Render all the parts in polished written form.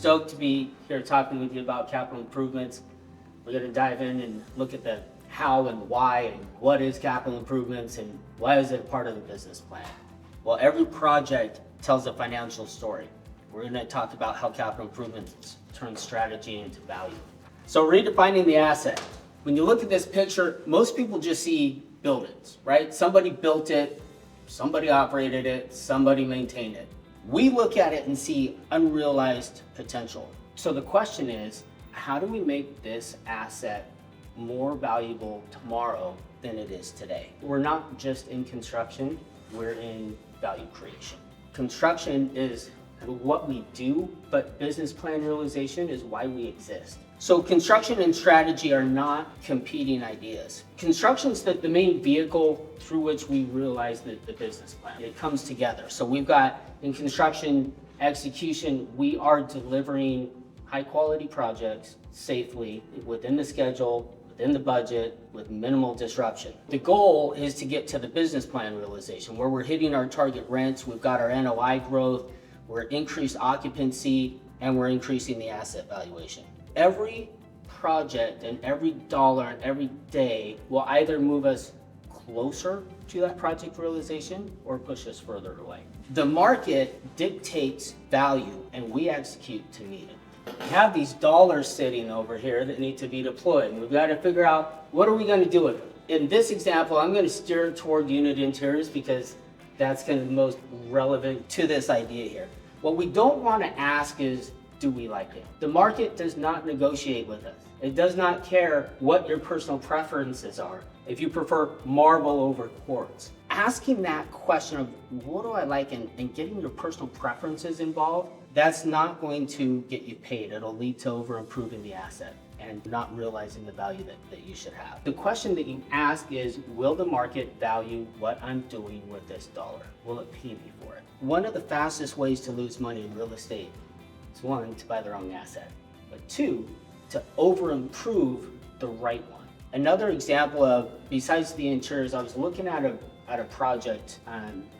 stoked to be here talking with you about capital improvements. We're going to dive in and look at the how and why and what is capital improvements and why is it a part of the business plan. Well, every project tells a financial story. We're going to talk about how capital improvements turn strategy into value. So redefining the asset. When you look at this picture, most people just see buildings, right? Somebody built it, somebody operated it, somebody maintained it. We look at it and see unrealized potential. So the question is, how do we make this asset more valuable tomorrow than it is today? We're not just in construction, we're in value creation. Construction is what we do, but business plan realization is why we exist. So construction and strategy are not competing ideas. Construction's the main vehicle through which we realize the business plan. It comes together. So we've got in construction execution, we are delivering high quality projects safely within the schedule, within the budget, with minimal disruption. The goal is to get to the business plan realization where we're hitting our target rents, we've got our NOI growth, we're increased occupancy, and we're increasing the asset valuation. Every project and every dollar and every day will either move us closer to that project realization or push us further away. The market dictates value and we execute to meet it. We have these dollars sitting over here that need to be deployed. And we've got to figure out what are we going to do with them. In this example, I'm going to steer toward unit interiors because that's kind of the most relevant to this idea here. What we don't want to ask is, do we like it? The market does not negotiate with us. It does not care what your personal preferences are. If you prefer marble over quartz. Asking that question of what do I like and getting your personal preferences involved, that's not going to get you paid. It'll lead to over improving the asset and not realizing the value that you should have. The question that you ask is, will the market value what I'm doing with this dollar? Will it pay me for it? One of the fastest ways to lose money in real estate is one, to buy the wrong asset, but two, to over improve the right one. Another example of, besides the interiors, I was looking at a project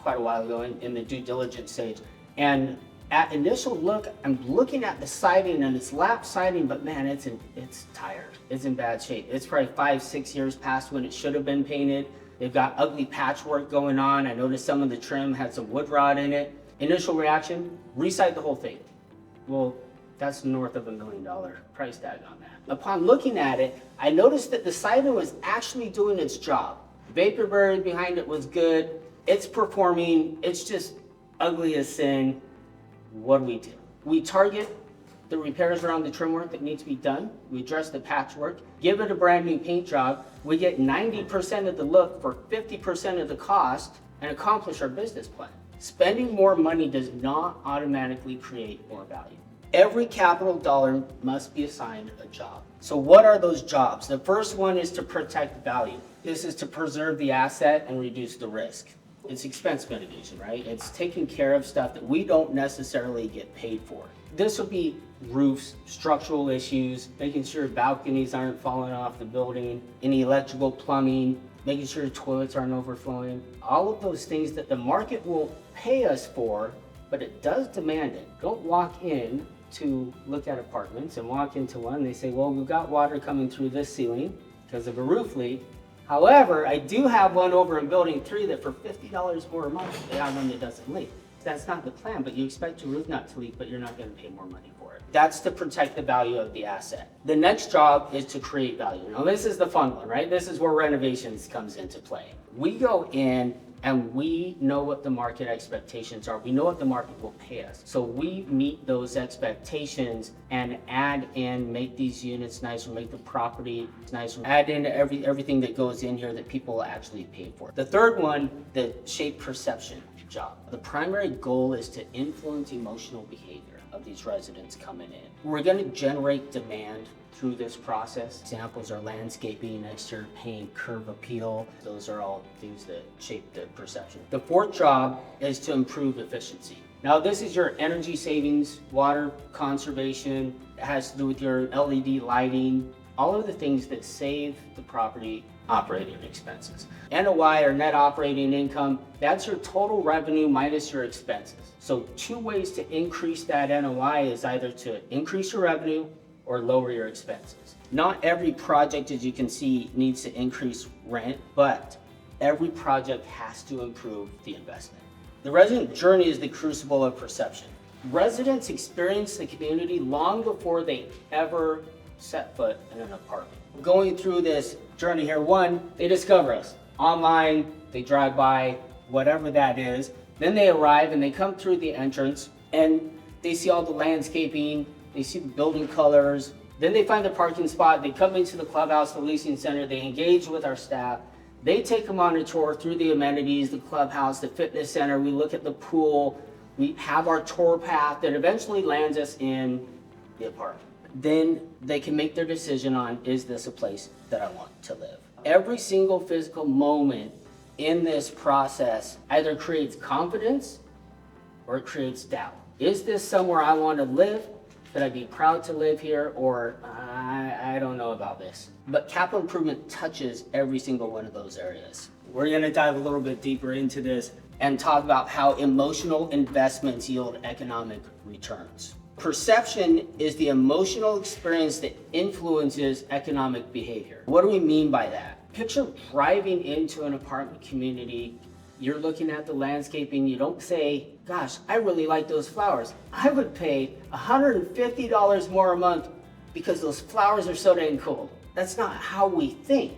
quite a while ago in the due diligence stage, and at initial look, I'm looking at the siding and it's lap siding, but man, it's tired. It's in bad shape. It's probably 5-6 years past when it should have been painted. They've got ugly patchwork going on. I noticed some of the trim had some wood rot in it. Initial reaction, reside the whole thing. Well, that's north of $1 million price tag on that. Upon looking at it, I noticed that the siding was actually doing its job. Vapor barrier behind it was good. It's performing. It's just ugly as sin. What do? We target the repairs around the trim work that need to be done. We address the patchwork, give it a brand new paint job. We get 90% of the look for 50% of the cost and accomplish our business plan. Spending more money does not automatically create more value. Every capital dollar must be assigned a job. So what are those jobs? The first one is to protect value. This is to preserve the asset and reduce the risk. It's expense mitigation, right? It's taking care of stuff that we don't necessarily get paid for. This would be roofs, structural issues, making sure balconies aren't falling off the building, any electrical plumbing, making sure toilets aren't overflowing. All of those things that the market will pay us for, but it does demand it. Don't walk in to look at apartments and walk into one, they say, well, we've got water coming through this ceiling because of a roof leak. However, I do have one over in building 3 that for $50 more a month, they have one that doesn't leak. That's not the plan, but you expect your roof not to leak, but you're not going to pay more money for it. That's to protect the value of the asset. The next job is to create value. Now, this is the fun one, right? This is where renovations comes into play. We go in and we know what the market expectations are. We know what the market will pay us. So we meet those expectations and add in, make these units nicer, make the property nicer, add in everything that goes in here that people actually pay for. The third one, the shape perception job. The primary goal is to influence emotional behavior of these residents coming in. We're going to generate demand through this process. Examples are landscaping, exterior paint, curb appeal. Those are all things that shape the perception. The fourth job is to improve efficiency. Now this is your energy savings, water conservation. It has to do with your LED lighting, all of the things that save the property operating expenses. NOI, or net operating income, that's your total revenue minus your expenses. So two ways to increase that NOI is either to increase your revenue or lower your expenses. Not every project, as you can see, needs to increase rent, but every project has to improve the investment. The resident journey is the crucible of perception. Residents experience the community long before they ever set foot in an apartment. Going through this journey here, one, they discover us online, they drive by, whatever that is. Then they arrive and they come through the entrance and they see all the landscaping, they see the building colors. Then they find the parking spot, they come into the clubhouse, the leasing center, they engage with our staff. They take them on a tour through the amenities, the clubhouse, the fitness center. We look at the pool. We have our tour path that eventually lands us in the apartment. Then they can make their decision on, is this a place that I want to live? Every single physical moment in this process either creates confidence or it creates doubt. Is this somewhere I want to live? Should I be proud to live here? Or I don't know about this. But capital improvement touches every single one of those areas. We're going to dive a little bit deeper into this and talk about how emotional investments yield economic returns. Perception is the emotional experience that influences economic behavior. What do we mean by that? Picture driving into an apartment community. You're looking at the landscaping. You don't say, gosh, I really like those flowers. I would pay $150 more a month because those flowers are so dang cool. That's not how we think.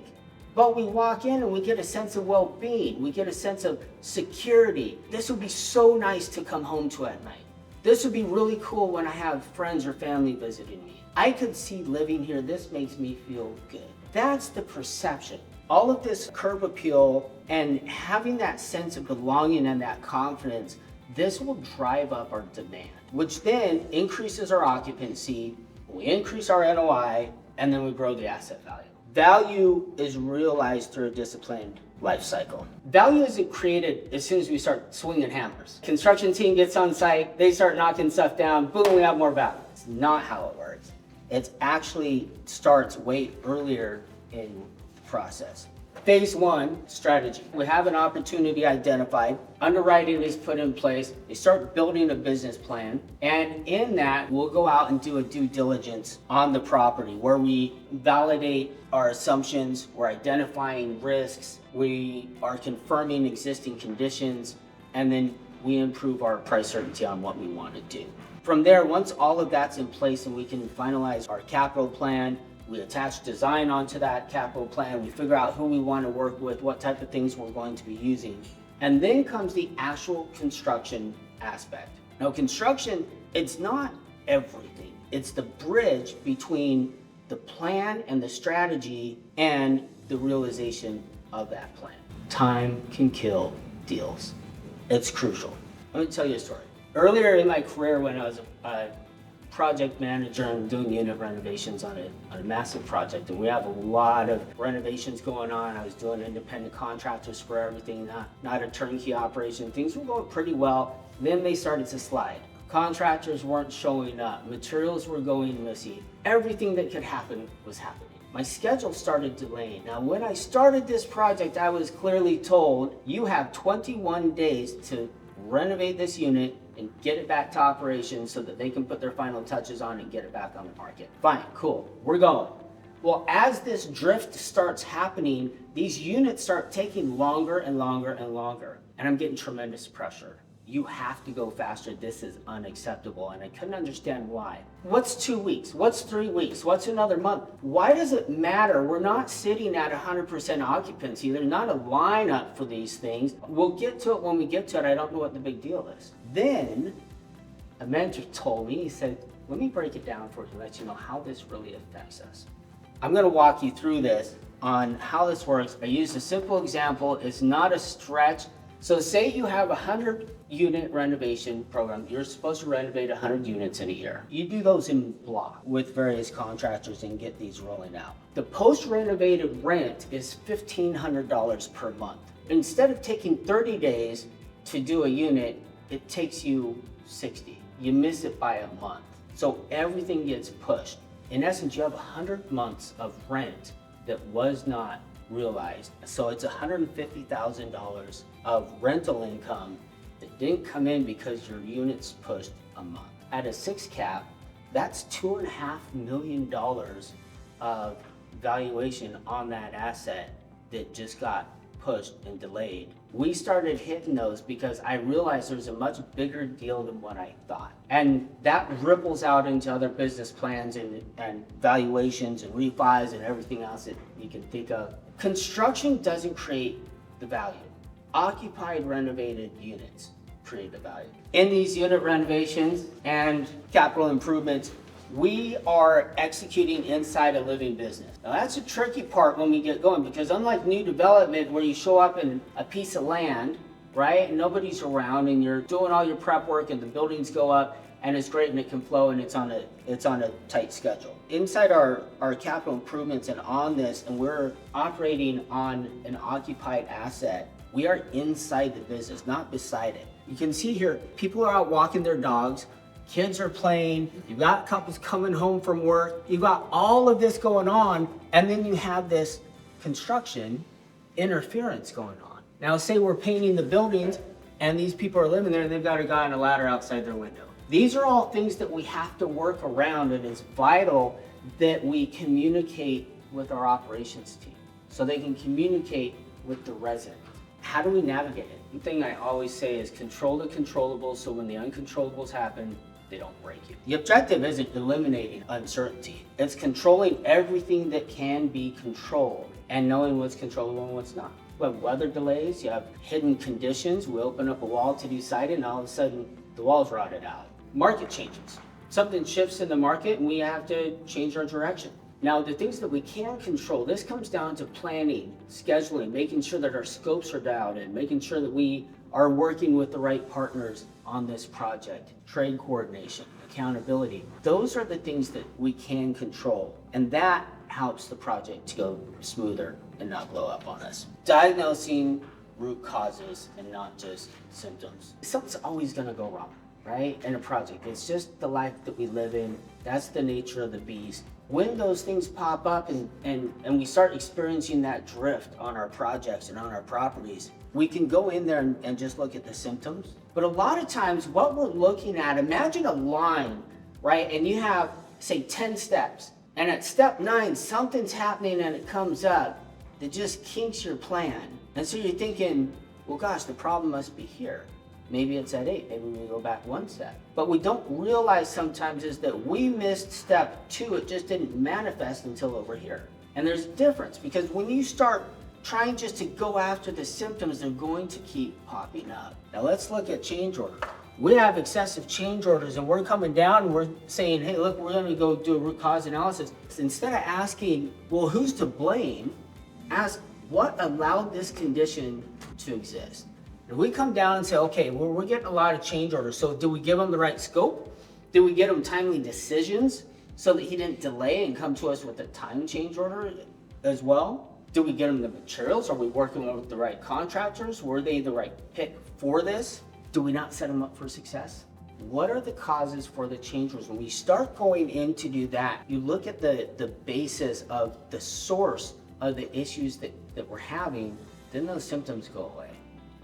But we walk in and we get a sense of well-being. We get a sense of security. This would be so nice to come home to at night. This would be really cool when I have friends or family visiting me. I could see living here. This makes me feel good. That's the perception. All of this curb appeal and having that sense of belonging and that confidence, this will drive up our demand, which then increases our occupancy, we increase our NOI, and then we grow the asset value. Value is realized through a disciplined life cycle. Value isn't created as soon as we start swinging hammers. Construction team gets on site, they start knocking stuff down, boom, we have more value. It's not how it works. It actually starts way earlier in the process. Phase one, strategy. We have an opportunity identified, underwriting is put in place, they start building a business plan, and in that, we'll go out and do a due diligence on the property where we validate our assumptions, we're identifying risks, we are confirming existing conditions, and then we improve our price certainty on what we want to do. From there, once all of that's in place and we can finalize our capital plan, we attach design onto that capital plan, we figure out who we want to work with, what type of things we're going to be using. And then comes the actual construction aspect. Now, construction, it's not everything. It's the bridge between the plan and the strategy and the realization of that plan. Time can kill deals. It's crucial. Let me tell you a story. Earlier in my career, when I was a project manager and doing unit renovations on a massive project, and we have a lot of renovations going on. I was doing independent contractors for everything, not a turnkey operation. Things were going pretty well. Then they started to slide. Contractors weren't showing up. Materials were going missing. Everything that could happen was happening. My schedule started delaying. Now, when I started this project, I was clearly told, you have 21 days to renovate this unit and get it back to operation so that they can put their final touches on and get it back on the market. Fine, cool, we're going. Well, as this drift starts happening, these units start taking longer and longer and longer, and I'm getting tremendous pressure. You have to go faster, this is unacceptable, and I couldn't understand why. What's 2 weeks? What's 3 weeks? What's another month? Why does it matter? We're not sitting at 100% occupancy. There's not a lineup for these things. We'll get to it when we get to it. I don't know what the big deal is. Then a mentor told me, he said, let me break it down for you and let you know how this really affects us. I'm gonna walk you through this on how this works. I used a simple example. It's not a stretch. So say you have a 100-unit renovation program. You're supposed to renovate 100 units in a year. You do those in block with various contractors and get these rolling out. The post-renovated rent is $1,500 per month. Instead of taking 30 days to do a unit, it takes you 60. You miss it by a month. So everything gets pushed. in essence, you have 100 months of rent that was not realized. So it's $150,000 of rental income that didn't come in because your units pushed a month. At a 6 cap, that's $2.5 million of valuation on that asset that just got pushed and delayed. We started hitting those because I realized there's a much bigger deal than what I thought. And that ripples out into other business plans and valuations and refis and everything else that you can think of. Construction doesn't create the value. Occupied renovated units create the value. In these unit renovations and capital improvements, we are executing inside a living business. Now that's a tricky part when we get going, because unlike new development where you show up in a piece of land, right, and nobody's around and you're doing all your prep work and the buildings go up and it's great and it can flow and it's on a tight schedule. Inside our capital improvements and on this, and we're operating on an occupied asset, we are inside the business, not beside it. You can see here, people are out walking their dogs, kids are playing, you've got couples coming home from work, you've got all of this going on, and then you have this construction interference going on. Now say we're painting the buildings and these people are living there and they've got a guy on a ladder outside their window. These are all things that we have to work around, and it's vital that we communicate with our operations team so they can communicate with the resident. How do we navigate it? The thing I always say is control the controllables so when the uncontrollables happen, they don't break you. The objective isn't eliminating uncertainty. It's controlling everything that can be controlled and knowing what's controllable and what's not. You have weather delays, you have hidden conditions. We open up a wall to decide it and all of a sudden the wall's rotted out. Market changes. Something shifts in the market and we have to change our direction. Now, the things that we can control, this comes down to planning, scheduling, making sure that our scopes are dialed in, making sure that we are working with the right partners on this project, trade coordination, accountability. Those are the things that we can control, and that helps the project to go smoother and not blow up on us. Diagnosing root causes and not just symptoms. Something's always gonna go wrong, right, in a project. It's just the life that we live in. That's the nature of the beast. When those things pop up and we start experiencing that drift on our projects and on our properties, we can go in there and just look at the symptoms. But a lot of times what we're looking at, imagine a line, right? And you have, say, 10 steps. And at step 9, something's happening and it comes up that just kinks your plan. And so you're thinking, well, gosh, the problem must be here. Maybe it's at 8, maybe we go back 1 step. But we don't realize sometimes is that we missed step 2, it just didn't manifest until over here. And there's a difference, because when you start trying just to go after the symptoms, they're going to keep popping up. Now let's look at change order. We have excessive change orders and we're coming down and we're saying, hey, look, we're gonna go do a root cause analysis. So instead of asking, well, who's to blame, ask what allowed this condition to exist. If we come down and say, okay, well, we're getting a lot of change orders, so do we give him the right scope? Did we get him timely decisions so that he didn't delay and come to us with a time change order as well? Did we get him the materials? Are we working with the right contractors? Were they the right pick for this? Do we not set them up for success? What are the causes for the change orders? When we start going in to do that, you look at the basis of the source of the issues that we're having, then those symptoms go away.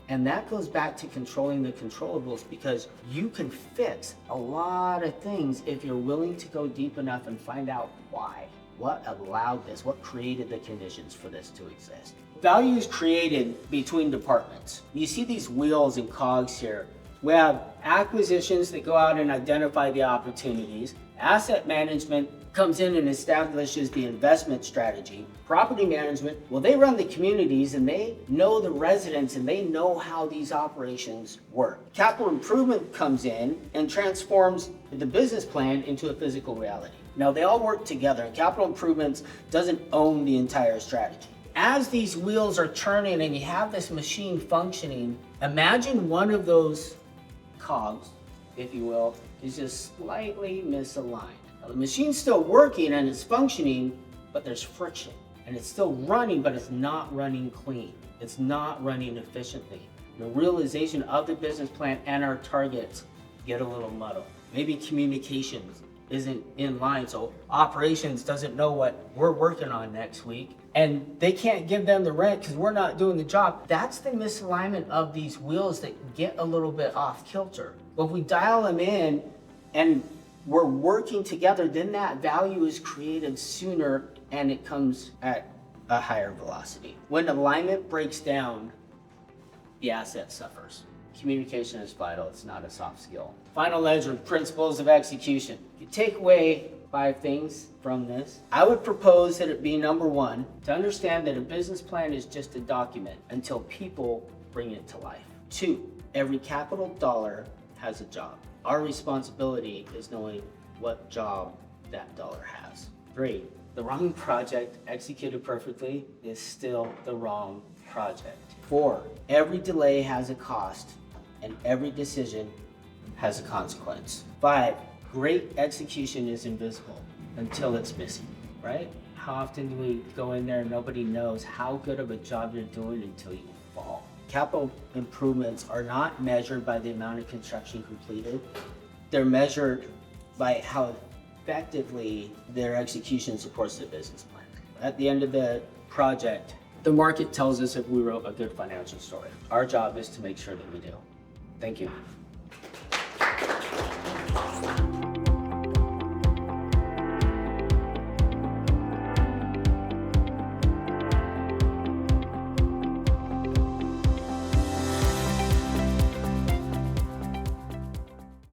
And that goes back to controlling the controllables, because you can fix a lot of things if you're willing to go deep enough and find out why. What allowed this? What created the conditions for this to exist? Value is created between departments. You see these wheels and cogs here. We have acquisitions that go out and identify the opportunities. Asset management comes in and establishes the investment strategy. Property management, well, they run the communities and they know the residents and they know how these operations work. Capital improvement comes in and transforms the business plan into a physical reality. Now, they all work together, and capital improvements doesn't own the entire strategy. As these wheels are turning and you have this machine functioning, imagine one of those cogs, if you will, is just slightly misaligned. Now, the machine's still working and it's functioning, but there's friction. And it's still running, but it's not running clean. It's not running efficiently. The realization of the business plan and our targets get a little muddled. Maybe communications isn't in line. So operations doesn't know what we're working on next week, and they can't give them the rent because we're not doing the job. That's the misalignment of these wheels that get a little bit off kilter. But if we dial them in and we're working together, then that value is created sooner and it comes at a higher velocity. When alignment breaks down, the asset suffers. Communication is vital, it's not a soft skill. Final ledger, principles of execution. You take away 5 things from this. I would propose that it be number 1, to understand that a business plan is just a document until people bring it to life. 2, every capital dollar has a job. Our responsibility is knowing what job that dollar has. 3, the wrong project executed perfectly is still the wrong project. 4, every delay has a cost and every decision has a consequence. 5, great execution is invisible until it's missing, right? How often do we go in there and nobody knows how good of a job you're doing until you fall? Capital improvements are not measured by the amount of construction completed. They're measured by how effectively their execution supports the business plan. At the end of the project, the market tells us if we wrote a good financial story. Our job is to make sure that we do. Thank you.